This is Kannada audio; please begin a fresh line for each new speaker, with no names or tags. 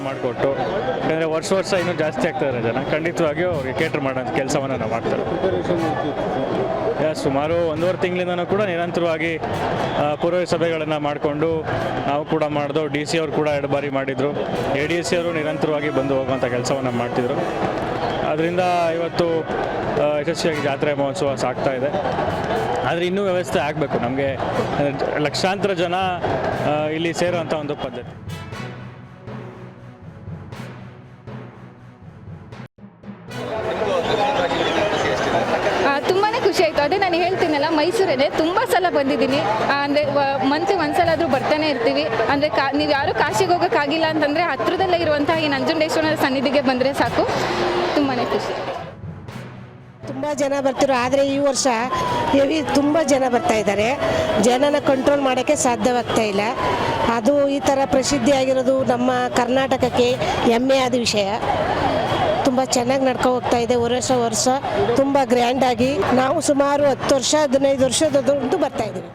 ಮಾಡಿಕೊಟ್ಟು, ಯಾಕಂದರೆ ವರ್ಷ ಇನ್ನೂ ಜಾಸ್ತಿ ಆಗ್ತಾಯಿದ್ದಾರೆ ಜನ, ಖಂಡಿತವಾಗಿಯೂ ಅವ್ರಿಗೆ ಕೇಟ್ರ್ ಮಾಡೋಂಥ ಕೆಲಸವನ್ನು ನಾವು ಮಾಡ್ತಾರೆ. ಸುಮಾರು 1.5 ತಿಂಗಳಿಂದನೂ ಕೂಡ ನಿರಂತರವಾಗಿ ಪೂರ್ವ ಸಭೆಗಳನ್ನು ಮಾಡಿಕೊಂಡು ನಾವು ಕೂಡ ಮಾಡಿದೋ, ಡಿ ಸಿ ಅವರು ಕೂಡ 2 ಬಾರಿ ಮಾಡಿದರು, ಎ ಡಿ ಸಿ ಅವರು ನಿರಂತರವಾಗಿ ಬಂದು ಹೋಗುವಂಥ ಕೆಲಸವನ್ನು ಮಾಡ್ತಿದ್ರು. ಅದರಿಂದ ಇವತ್ತು ಯಶಸ್ವಿಯಾಗಿ ಜಾತ್ರೆ ಮಹೋತ್ಸವ ಸಾಗ್ತಾ ಇದೆ. ಆದರೆ ಇನ್ನೂ ವ್ಯವಸ್ಥೆ ಆಗಬೇಕು. ನಮಗೆ ಲಕ್ಷಾಂತರ ಜನ ಇಲ್ಲಿ ಸೇರುವಂಥ ಒಂದು ಪದ್ಧತಿ.
ತುಂಬಾ ಖುಷಿ ಆಯಿತು. ಅದೇ ನಾನು ಹೇಳ್ತೀನಲ್ಲ, ಮೈಸೂರಲ್ಲೇ ತುಂಬ ಸಲ ಬಂದಿದ್ದೀನಿ. ಅಂದರೆ ಮಂತ್ಲಿ ಒಂದ್ಸಲ ಆದರೂ ಬರ್ತಾನೆ ಇರ್ತೀವಿ. ಅಂದರೆ ನೀವು ಯಾರೂ ಕಾಶಿಗೆ ಹೋಗೋಕ್ಕಾಗಿಲ್ಲ ಅಂತಂದರೆ ಹತ್ತಿರದಲ್ಲೇ ಇರುವಂಥ ಈ ನಂಜುಂಡೇಶ್ವರನ ಸನ್ನಿಧಿಗೆ ಬಂದರೆ ಸಾಕು. ತುಂಬಾ ಖುಷಿ.
ತುಂಬ ಜನ ಬರ್ತಿರೋ, ಆದರೆ ಈ ವರ್ಷ ತುಂಬ ಜನ ಬರ್ತಾ ಇದ್ದಾರೆ. ಜನನ ಕಂಟ್ರೋಲ್ ಮಾಡೋಕ್ಕೆ ಸಾಧ್ಯವಾಗ್ತಾ ಇಲ್ಲ. ಅದು ಈ ಥರ ಪ್ರಸಿದ್ಧಿಯಾಗಿರೋದು ನಮ್ಮ ಕರ್ನಾಟಕಕ್ಕೆ ಹೆಮ್ಮೆ ಆದ ವಿಷಯ. ತುಂಬ ಚೆನ್ನಾಗಿ ನಡ್ಕೊ ಹೋಗ್ತಾ ಇದೆ. ವರ್ಷ ತುಂಬ ಗ್ರ್ಯಾಂಡಾಗಿ ನಾವು ಸುಮಾರು 10 ವರ್ಷ 15 ವರ್ಷದಂತೂ ಬರ್ತಾ ಇದ್ದೀವಿ.